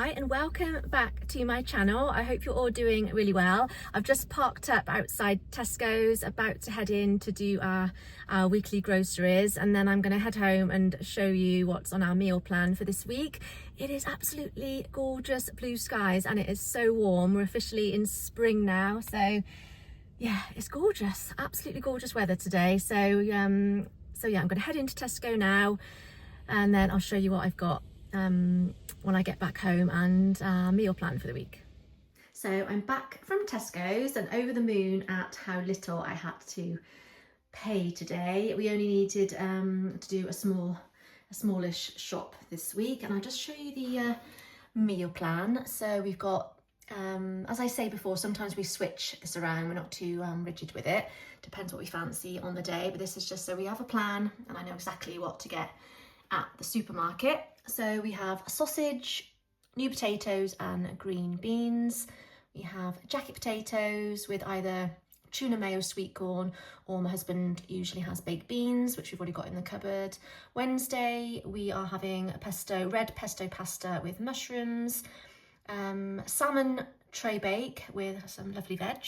Hi and welcome back to my channel. I hope you're all doing really well. I've just parked up outside Tesco's, about to head in to do our weekly groceries, and then I'm going to head home and show you what's on our meal plan for this week. It is absolutely gorgeous blue skies and it is so warm. We're officially in spring now, so yeah, it's gorgeous, absolutely gorgeous weather today. So yeah, I'm going to head into Tesco now and then I'll show you what I've got when I get back home and meal plan for the week. So I'm back from Tesco's and over the moon at how little I had to pay today. We only needed to do a smallish shop this week, and I'll just show you the meal plan. So we've got, as I say before, sometimes we switch this around. We're not too rigid with it. Depends what we fancy on the day, but this is just so we have a plan and I know exactly what to get at the supermarket. So we have sausage, new potatoes and green beans. We have jacket potatoes with either tuna mayo sweet corn, or my husband usually has baked beans, which we've already got in the cupboard. Wednesday we are having a red pesto pasta with mushrooms, salmon tray bake with some lovely veg,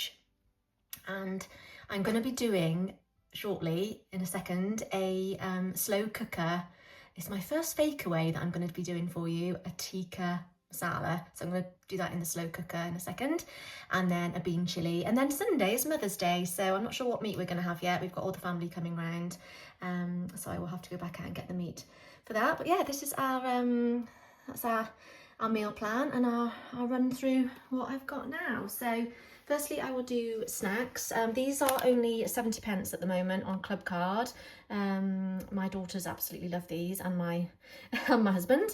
and I'm going to be doing shortly in a second a slow cooker. It's my first fakeaway that I'm going to be doing for you, a Tikka masala. So I'm going to do that in the slow cooker in a second, and then a bean chilli. And then Sunday is Mother's Day, so I'm not sure what meat we're going to have yet. We've got all the family coming round, so I will have to go back out and get the meat for that. But yeah, this is our that's our meal plan, and I'll run through what I've got now. So firstly, I will do snacks. These are only 70 pence at the moment on Club Card. My daughters absolutely love these, and my husband.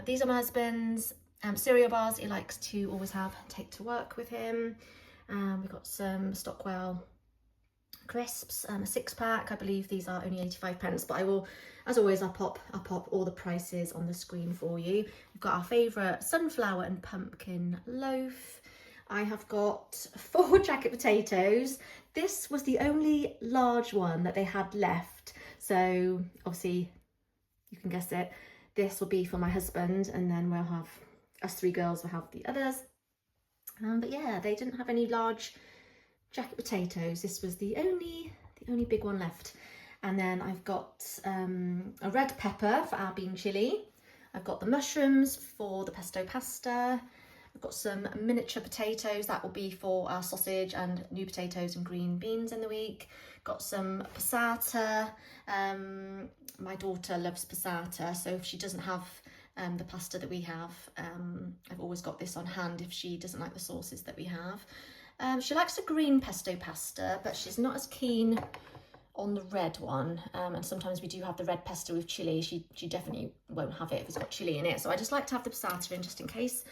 These are my husband's cereal bars he likes to always take to work with him. We've got some Stockwell crisps, a 6-pack. I believe these are only 85 pence, but I will, as always, I'll pop all the prices on the screen for you. We've got our favourite sunflower and pumpkin loaf. I have got 4 jacket potatoes. This was the only large one that they had left. So obviously you can guess it. This will be for my husband, and then we'll have, us 3 girls will have the others. But yeah, they didn't have any large jacket potatoes. This was the only big one left. And then I've got a red pepper for our bean chilli. I've got the mushrooms for the pesto pasta. I've got some miniature potatoes, that will be for our sausage, and new potatoes and green beans in the week. Got some passata. My daughter loves passata, so if she doesn't have the pasta that we have, I've always got this on hand if she doesn't like the sauces that we have. She likes a green pesto pasta, but she's not as keen on the red one, and sometimes we do have the red pesto with chilli. She definitely won't have it if it's got chilli in it, so I just like to have the passata in just in case.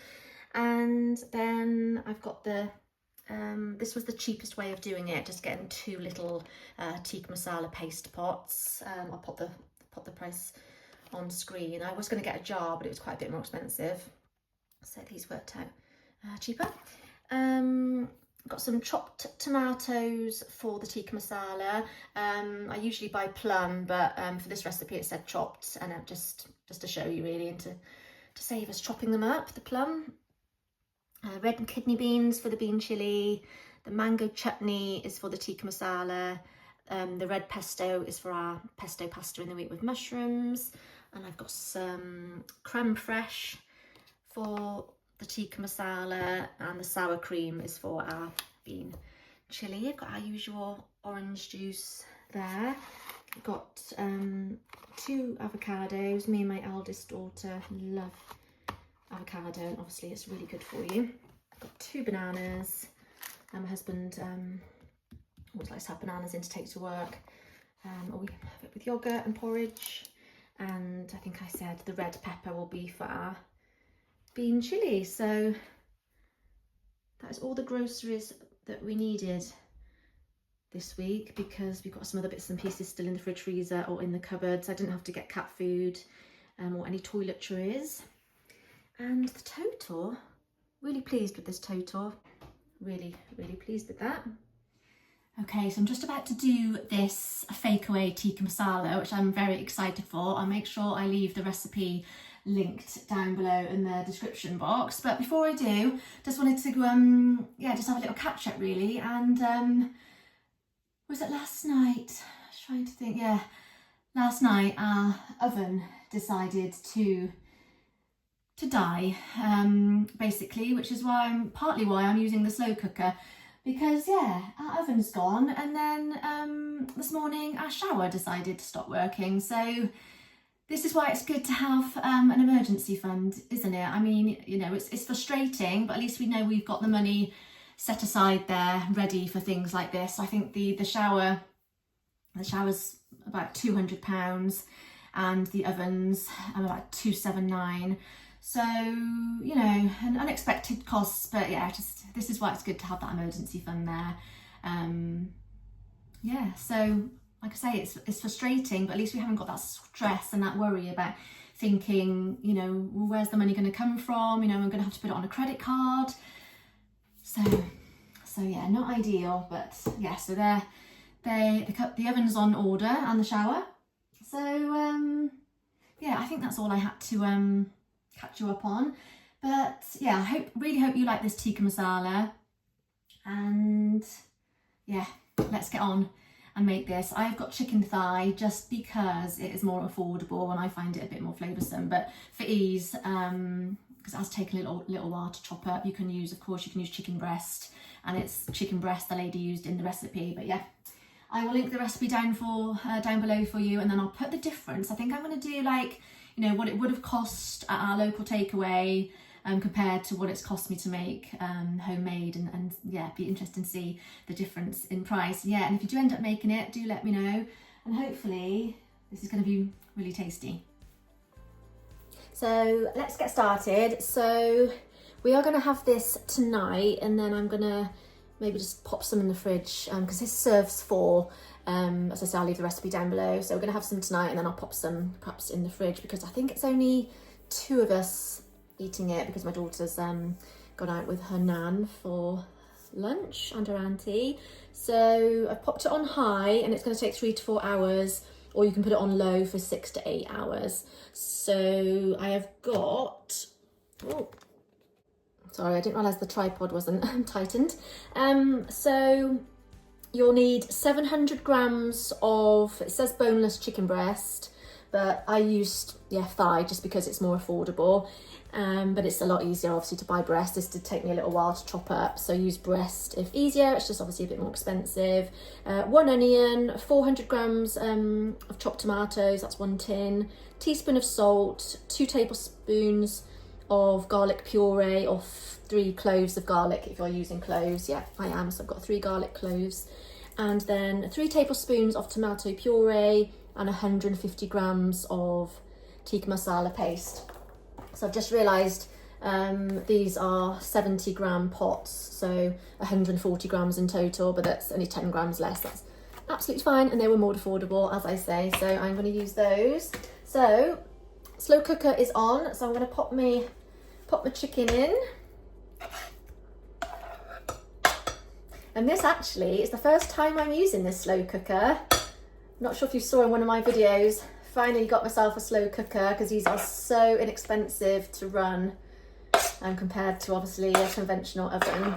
And then I've got the this was the cheapest way of doing it, just getting 2 little tikka masala paste pots. I'll pop the price on screen. I was going to get a jar, but it was quite a bit more expensive, so these worked out cheaper. Got some chopped tomatoes for the tikka masala. I usually buy plum, but for this recipe it said chopped, and just to show you really, and to save us chopping them up, the plum. Red and kidney beans for the bean chilli. The mango chutney is for the tikka masala. The red pesto is for our pesto pasta in the week with mushrooms. And I've got some creme fraiche for the tikka masala, and the sour cream is for our bean chilli. I've got our usual orange juice there. I've got 2 avocados. Me and my eldest daughter love avocado, and obviously it's really good for you. I've got 2 bananas, and my husband always likes to have bananas in to take to work, or we have it with yogurt and porridge. And I think I said the red pepper will be for our bean chilli. So that is all the groceries that we needed this week, because we've got some other bits and pieces still in the fridge freezer or in the cupboards. I didn't have to get cat food or any toiletries. And the total, really pleased with this total, really pleased with that. Okay, so I'm just about to do this fakeaway tikka masala, which I'm very excited for. I'll make sure I leave the recipe linked down below in the description box. But before I do, just wanted to yeah, just have a little catch up really. And was it last night? I was trying to think. Yeah, last night our oven decided to die, basically, which is partly why I'm using the slow cooker, because yeah, our oven's gone, and then this morning our shower decided to stop working. So this is why it's good to have an emergency fund, isn't it? I mean, you know, it's frustrating, but at least we know we've got the money set aside there ready for things like this. I think the shower's about £200 and the oven's about £279. So, you know, an unexpected costs, but yeah, just this is why it's good to have that emergency fund there. Yeah, so like I say, it's frustrating, but at least we haven't got that stress and that worry about thinking, you know, well, where's the money going to come from? You know, I'm going to have to put it on a credit card. So yeah, not ideal, but yeah, so the oven's on order and the shower. So yeah, I think that's all I had to catch you up on. But yeah, I really hope you like this tikka masala, and yeah, let's get on and make this. I've got chicken thigh just because it is more affordable and I find it a bit more flavoursome, but for ease, because it has taken a little while to chop up, you can use chicken breast, and it's chicken breast the lady used in the recipe. But yeah, I will link the recipe down below for you, and then I'll put the difference. I think I'm going to do, like, you know, what it would have cost at our local takeaway compared to what it's cost me to make homemade, and yeah, be interesting to see the difference in price. Yeah, and if you do end up making it, do let me know, and hopefully this is going to be really tasty. So let's get started. So we are going to have this tonight, and then I'm going to maybe just pop some in the fridge because this serves 4. As I say, I'll leave the recipe down below. So we're going to have some tonight, and then I'll pop some perhaps in the fridge, because I think it's only 2 of us eating it, because my daughter's gone out with her nan for lunch and her auntie. So I've popped it on high, and it's going to take 3 to 4 hours, or you can put it on low for 6 to 8 hours. So I have got, oh, sorry, I didn't realise the tripod wasn't tightened. So you'll need 700 grams of, it says boneless chicken breast, but I used, yeah, thigh, just because it's more affordable. But it's a lot easier, obviously, to buy breast. This did take me a little while to chop up, so use breast if easier. It's just obviously a bit more expensive. 1 onion, 400 grams of chopped tomatoes, that's 1 tin, teaspoon of salt, 2 tablespoons of garlic puree, or 3 cloves of garlic if you're using cloves. Yeah, I am, so I've got 3 garlic cloves. And then 3 tablespoons of tomato puree and 150 grams of tikka masala paste. So I've just realised these are 70 gram pots, so 140 grams in total, but that's only 10 grams less. That's absolutely fine, and they were more affordable, as I say, so I'm going to use those. So slow cooker is on, so I'm going to pop my chicken in. And this actually is the first time I'm using this slow cooker. Not sure if you saw in one of my videos, finally got myself a slow cooker, because these are so inexpensive to run compared to obviously a conventional oven.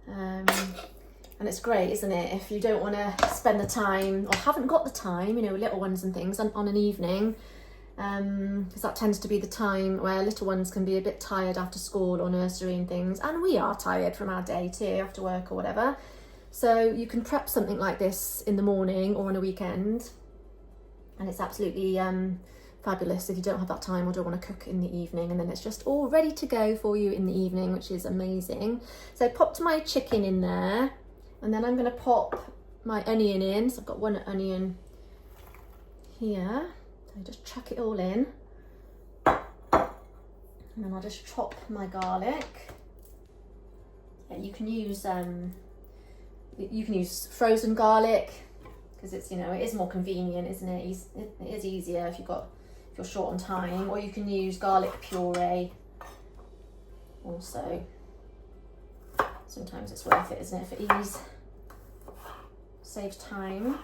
And it's great, isn't it, if you don't want to spend the time, or haven't got the time, you know, little ones and things, on an evening, because that tends to be the time where little ones can be a bit tired after school or nursery and things, and we are tired from our day too, after work or whatever. So you can prep something like this in the morning or on a weekend, and it's absolutely fabulous if you don't have that time or don't want to cook in the evening, and then it's just all ready to go for you in the evening, which is amazing. So I popped my chicken in there, and then I'm going to pop my onion in. So I've got 1 onion here, so just chuck it all in, and then I'll just chop my garlic. You can use frozen garlic, because it's, you know, it is more convenient, isn't it? It is easier if you're short on time, or you can use garlic puree also. Sometimes it's worth it, isn't it, for ease, saves time.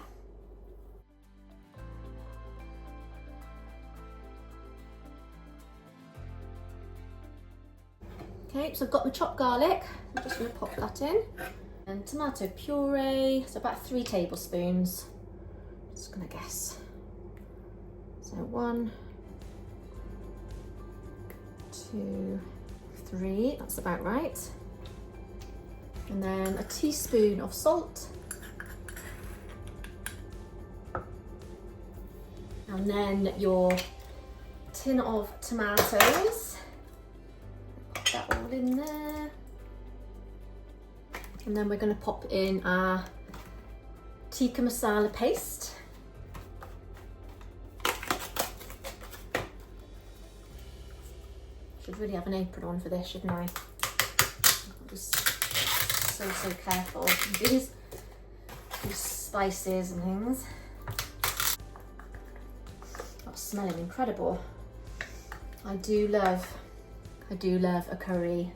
Okay, so I've got the chopped garlic. I'm just going to pop that in. And tomato puree, so about 3 tablespoons. Just going to guess. So 1, 2, 3, that's about right. And then a teaspoon of salt. And then your tin of tomatoes. Pop that all in there. And then we're going to pop in our Tikka masala paste. Should really have an apron on for this, shouldn't I? I'm just so careful with these spices and things. That's smelling incredible. I do love a curry,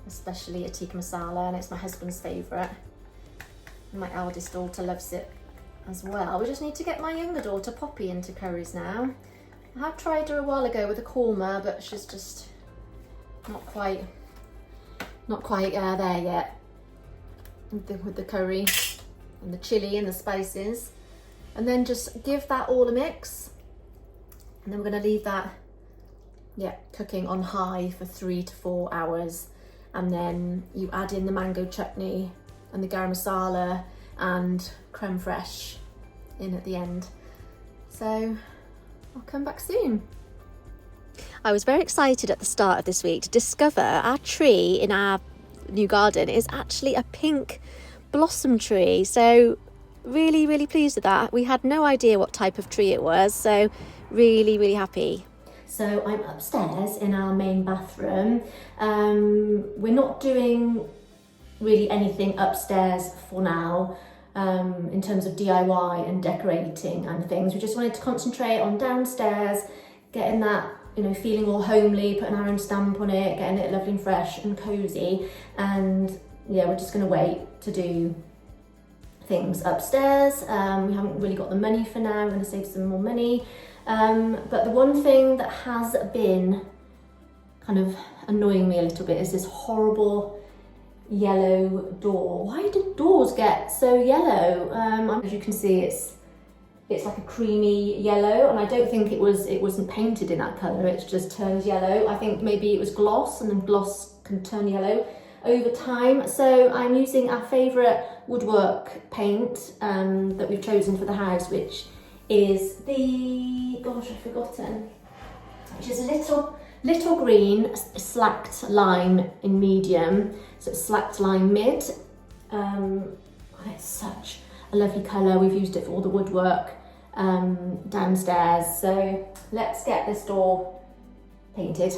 especially a tikka masala, and it's my husband's favourite. My eldest daughter loves it as well. We just need to get my younger daughter Poppy into curries now. I have tried her a while ago with a korma, but she's just not quite there yet with the curry and the chilli and the spices. And then just give that all a mix, and then we're going to leave that cooking on high for 3 to 4 hours. And then you add in the mango chutney and the garam masala and creme fraiche in at the end. So I'll come back soon. I was very excited at the start of this week to discover our tree in our new garden is actually a pink blossom tree. So really pleased with that. We had no idea what type of tree it was, so really happy. So I'm upstairs in our main bathroom. We're not doing really anything upstairs for now in terms of DIY and decorating and things. We just wanted to concentrate on downstairs, getting that, feeling all homely, putting our own stamp on it, getting it lovely and fresh and cozy. And yeah, we're just going to wait to do things upstairs. We haven't really got the money for now. We're going to save some more money. But the one thing that has been kind of annoying me a little bit is this horrible yellow door. Why do doors get so yellow? As you can see, it's like a creamy yellow, and I don't think it wasn't painted in that colour. It's just turned yellow. I think maybe it was gloss, and then gloss can turn yellow over time. So I'm using our favourite woodwork paint that we've chosen for the house, which is the, gosh, I've forgotten, which is a little green slacked lime in medium, so it's slacked lime mid. It's such a lovely colour. We've used it for all the woodwork downstairs. So let's get this door painted.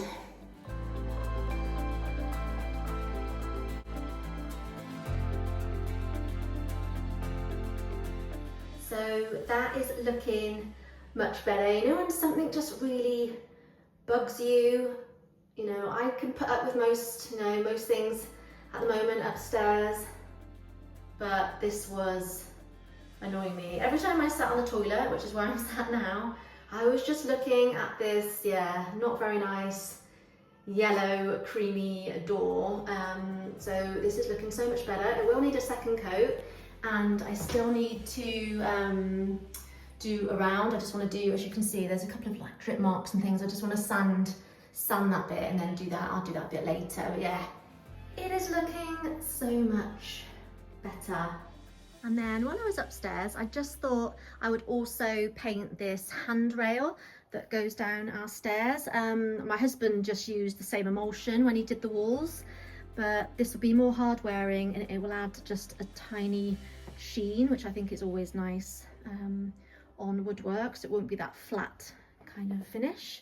So that is looking much better. When something just really bugs you, I can put up with most things at the moment upstairs, but this was annoying me. Every time I sat on the toilet, which is where I'm sat now, I was just looking at this, not very nice yellow creamy door. So this is looking so much better. It will need a second coat, and I still need to do around. I just want to do, as you can see, there's a couple of like drip marks and things. I just want to sand that bit and then do that. I'll do that bit later. But yeah, it is looking so much better. And then when I was upstairs, I just thought I would also paint this handrail that goes down our stairs. My husband just used the same emulsion when he did the walls, but this will be more hard wearing, and it will add just a tiny sheen, which I think is always nice on woodwork, so it won't be that flat kind of finish.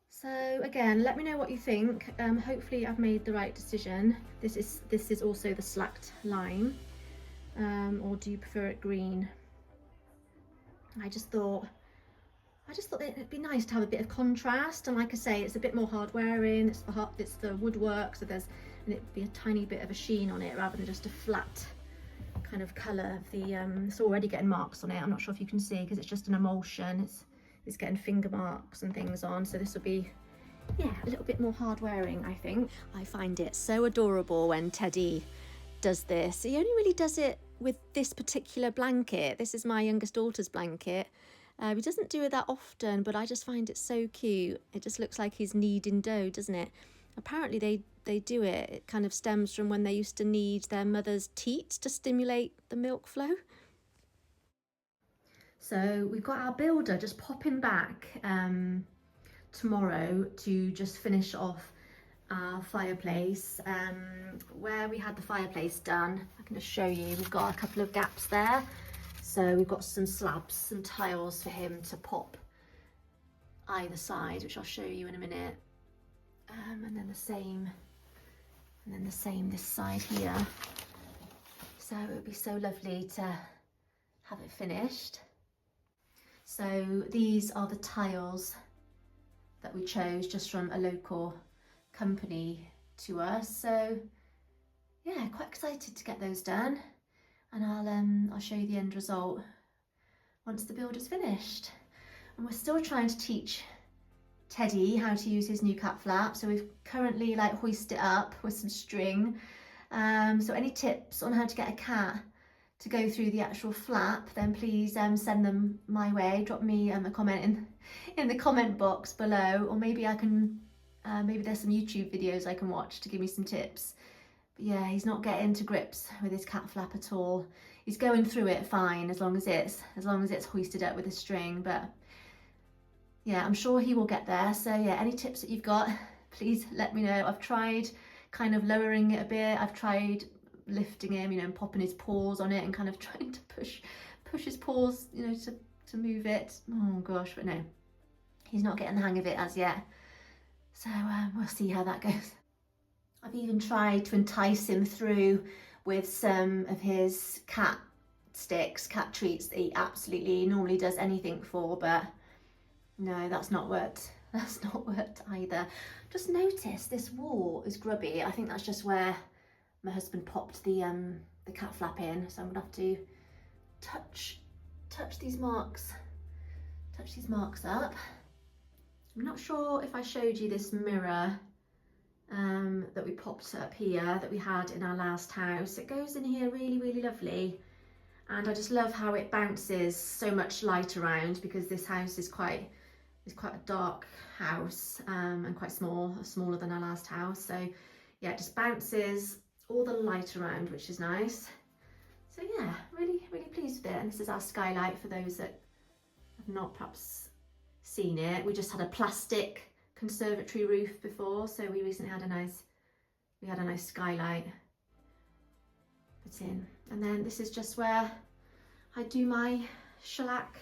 So again, let me know what you think. Hopefully I've made the right decision. This is also the slacked lime, or do you prefer it green? I just thought it'd be nice to have a bit of contrast, and like I say, it's a bit more hard wearing. It's the woodwork, so it'd be a tiny bit of a sheen on it rather than just a flat kind of colour. It's already getting marks on it. I'm not sure if you can see because it's just an emulsion. It's getting finger marks and things on, so this will be yeah, a little bit more hard wearing, I think. I find it so adorable when Teddy does this. He only really does it with this particular blanket. This is my youngest daughter's blanket. He doesn't do it that often, but I just find it so cute. It just looks like he's kneading dough, doesn't it? Apparently they do it. It kind of stems from when they used to knead their mother's teats to stimulate the milk flow. So we've got our builder just popping back tomorrow to just finish off our fireplace. Where we had the fireplace done, I can just show you, we've got a couple of gaps there. So we've got some slabs, some tiles for him to pop either side, which I'll show you in a minute. And then the same this side here. So it would be so lovely to have it finished. So these are the tiles that we chose just from a local company to us. So yeah, quite excited to get those done, and I'll show you the end result once the build is finished. And we're still trying to teach Teddy how to use his new cat flap. So we've currently like hoisted it up with some string. So any tips on how to get a cat to go through the actual flap, then please send them my way. Drop me a comment in the comment box below, or maybe I can maybe there's some YouTube videos I can watch to give me some tips. But yeah, he's not getting to grips with his cat flap at all. He's going through it fine as long as it's hoisted up with a string, but yeah, I'm sure he will get there. So yeah, any tips that you've got, please let me know. I've tried kind of lowering it a bit. I've tried lifting him, you know, and popping his paws on it and kind of trying to push his paws, you know, to move it. Oh gosh, but no, he's not getting the hang of it as yet. So we'll see how that goes. I've even tried to entice him through with some of his cat sticks, cat treats that he absolutely normally does anything for, but no, that's not worked. That's not worked either. Just noticed this wall is grubby. I think that's just where my husband popped the cat flap in, so I'm gonna have to touch these marks up. I'm not sure if I showed you this mirror that we popped up here that we had in our last house. It goes in here really, really lovely, and I just love how it bounces so much light around, because this house is quite a dark house and quite smaller than our last house. So yeah, it just bounces all the light around, which is nice. So yeah, really, really pleased with it. And this is our skylight for those that have not perhaps seen it. We just had a plastic conservatory roof before, so we recently had a nice skylight put in. And then this is just where I do my shellac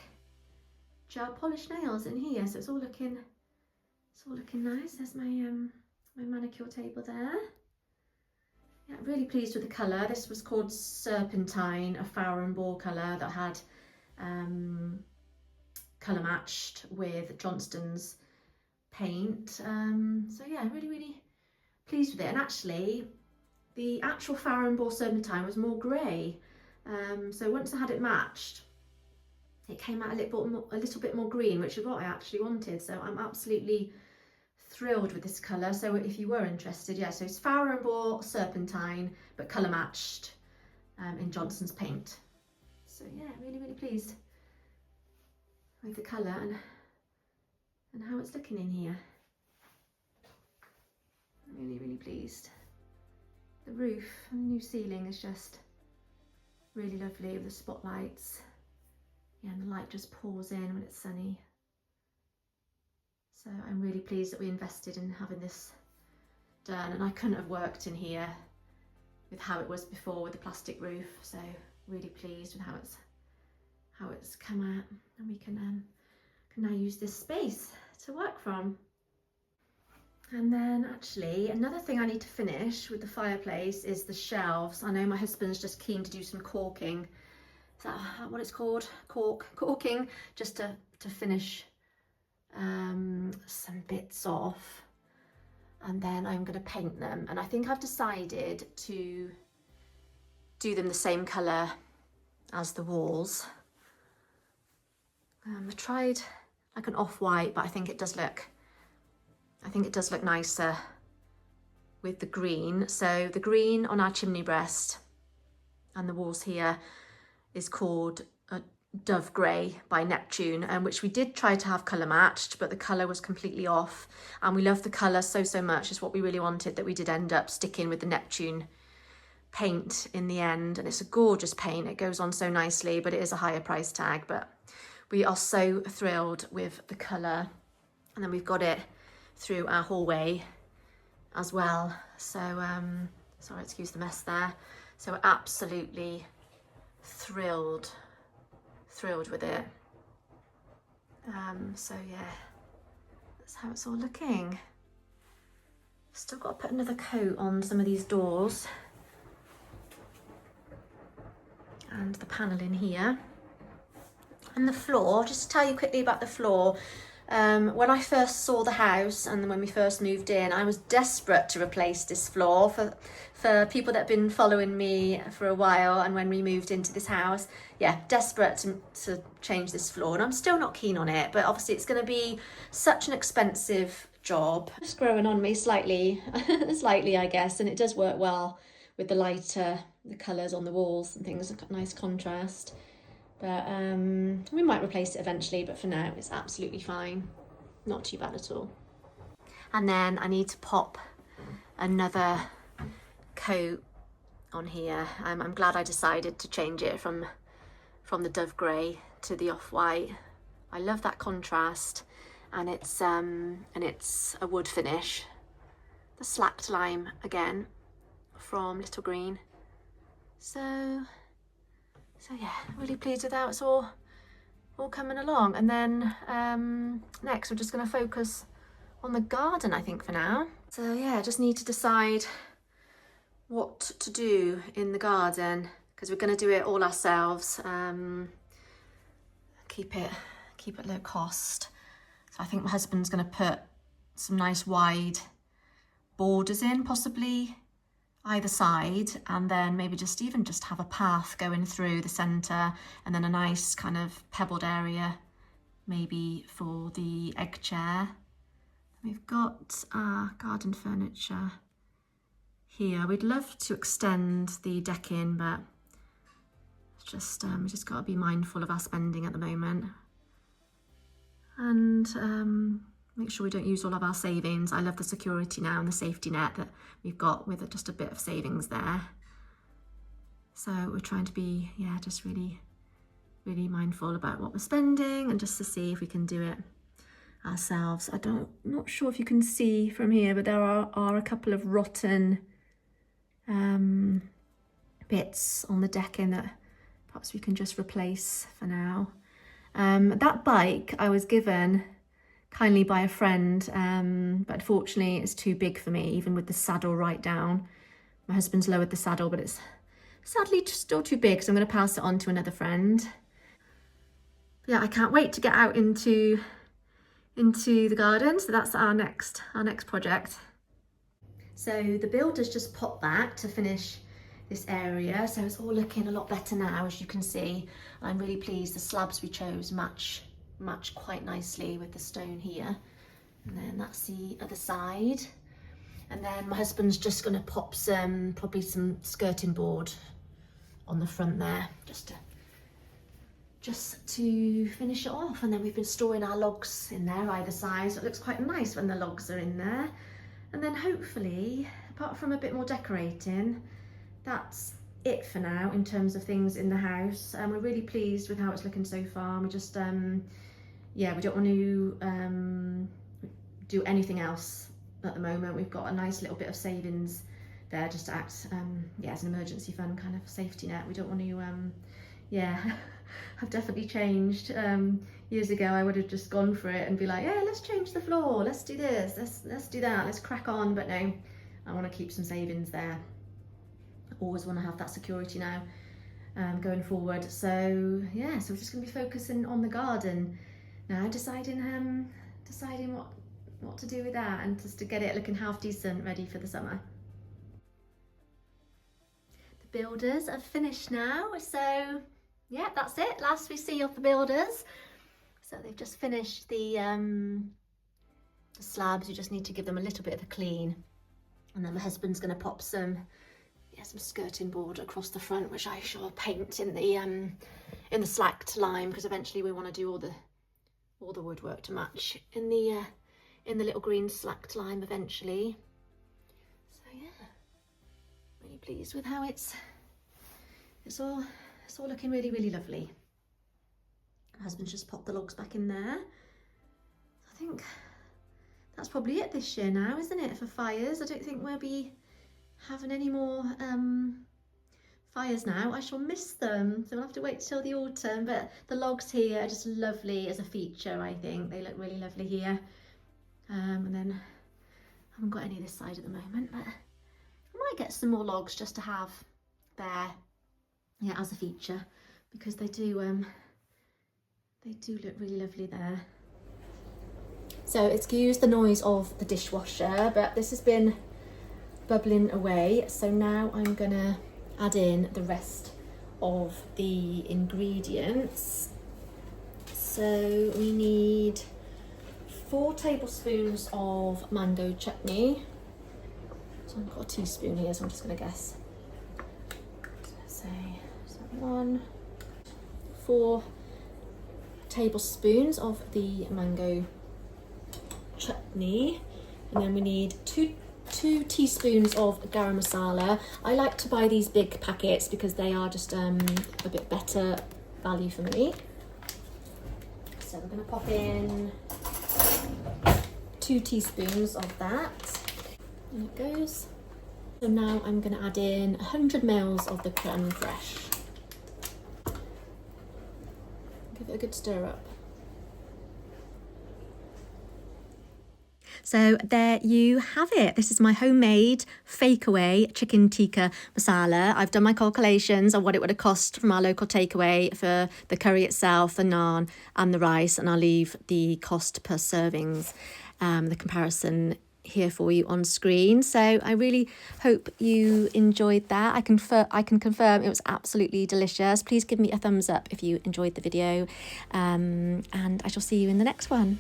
gel polish nails in here. So it's all looking nice. There's my my manicure table there. Yeah, really pleased with the colour. This was called Serpentine, a Flower and Ball colour that had colour matched with Johnston's paint. So yeah, really, really pleased with it. And actually, the actual Flower and Ball Serpentine was more grey. So once I had it matched, it came out a little bit more green, which is what I actually wanted. So I'm absolutely thrilled with this colour. So if you were interested, yeah, so it's Flower and Ball Serpentine, but colour matched in Johnston's paint. So yeah, really, really pleased with the colour and how it's looking in here. Really, really pleased. The roof and new ceiling is just really lovely with the spotlights. Yeah, and the light just pours in when it's sunny. So I'm really pleased that we invested in having this done, and I couldn't have worked in here with how it was before with the plastic roof. So really pleased with how it's come out, and we can now use this space to work from. And then actually another thing I need to finish with the fireplace is the shelves. I know my husband's just keen to do some caulking. Is that what it's called? Caulking, just to finish some bits off, and then I'm going to paint them. And I think I've decided to do them the same colour as the walls. I tried like an off-white, but I think it does look I think it does look nicer with the green. So the green on our chimney breast and the walls here is called Dove Grey by Neptune, which we did try to have colour matched, but the colour was completely off, and we love the colour so much. It's what we really wanted, that we did end up sticking with the Neptune paint in the end, and it's a gorgeous paint. It goes on so nicely, but it is a higher price tag, but we are so thrilled with the colour. And then we've got it through our hallway as well, so sorry, excuse the mess there. So we're absolutely thrilled with it. So yeah, that's how it's all looking. Still got to put another coat on some of these doors and the panelling here. And the floor, just to tell you quickly about the floor. When I first saw the house and when we first moved in, I was desperate to replace this floor. For people that have been following me for a while, and when we moved into this house, yeah, desperate to change this floor. And I'm still not keen on it, but obviously it's going to be such an expensive job. It's growing on me slightly, slightly I guess, and it does work well with the lighter, the colours on the walls and things, a nice contrast. But we might replace it eventually, but for now it's absolutely fine. Not too bad at all. And then I need to pop another coat on here. I'm glad I decided to change it from the Dove Grey to the off-white. I love that contrast, and it's a wood finish. The slacked lime again from Little Green. So yeah, really pleased with how it's all coming along. And then next we're just going to focus on the garden, I think, for now. So yeah, I just need to decide what to do in the garden, because we're going to do it all ourselves. Keep it low cost. So I think my husband's going to put some nice wide borders in, possibly either side, and then maybe just have a path going through the centre, and then a nice kind of pebbled area maybe for the egg chair. We've got our garden furniture here. We'd love to extend the decking, but it's just we just got to be mindful of our spending at the moment, and make sure we don't use all of our savings. I love the security now and the safety net that we've got with just a bit of savings there. So we're trying to be, yeah, just really mindful about what we're spending, and just to see if we can do it ourselves. Not sure if you can see from here, but there are a couple of rotten bits on the decking that perhaps we can just replace for now. That bike I was given kindly by a friend, but unfortunately it's too big for me, even with the saddle right down. My husband's lowered the saddle, but it's sadly still too big, so I'm going to pass it on to another friend. But yeah, I can't wait to get out into the garden. So that's our next project. So the builders just popped back to finish this area, so it's all looking a lot better now, as you can see. I'm really pleased. The slabs we chose match quite nicely with the stone here, and then that's the other side. And then my husband's just going to pop probably some skirting board on the front there, just to finish it off. And then we've been storing our logs in there either side, so it looks quite nice when the logs are in there. And then hopefully, apart from a bit more decorating, that's it for now in terms of things in the house. We're really pleased with how it's looking so far. We just yeah, we don't want to do anything else at the moment. We've got a nice little bit of savings there just to act yeah, as an emergency fund kind of safety net. We don't want to yeah, I've definitely changed. Years ago I would have just gone for it and be like, yeah, let's change the floor, let's do this, let's do that, let's crack on. But no, I want to keep some savings there. I always want to have that security now going forward. So yeah, so we're just going to be focusing on the garden now, deciding what to do with that, and just to get it looking half decent, ready for the summer. The builders are finished now, so yeah, that's it. Last we see of the builders. So they've just finished the the slabs. You just need to give them a little bit of a clean. And then my husband's going to pop some skirting board across the front, which I shall paint in the slacked lime, because eventually we want to do all the woodwork to match in the little green slacked lime eventually. So yeah, really pleased with how it's all looking really, really lovely. My husband's just popped the logs back in there. I think that's probably it this year now, isn't it, for fires? I don't think we'll be having any more fires now. I shall miss them, so we'll have to wait till the autumn, but the logs here are just lovely as a feature. I think they look really lovely here. And then I haven't got any this side at the moment, but I might get some more logs just to have there, yeah, as a feature, because they do look really lovely there. So excuse the noise of the dishwasher, but this has been bubbling away. So now I'm gonna add in the rest of the ingredients. So we need 4 tablespoons of mango chutney. So I've got a teaspoon here, so I'm just gonna guess. So 4 tablespoons of the mango chutney, and then we need two teaspoons of garam masala. I like to buy these big packets because they are just a bit better value for money. So we're going to pop in 2 teaspoons of that. And it goes. So now I'm going to add in 100 ml of the creme fraiche. Give it a good stir up. So there you have it. This is my homemade fakeaway chicken tikka masala. I've done my calculations on what it would have cost from our local takeaway for the curry itself, the naan and the rice, and I'll leave the cost per servings, the comparison here for you on screen. So I really hope you enjoyed that. I can confirm it was absolutely delicious. Please give me a thumbs up if you enjoyed the video, and I shall see you in the next one.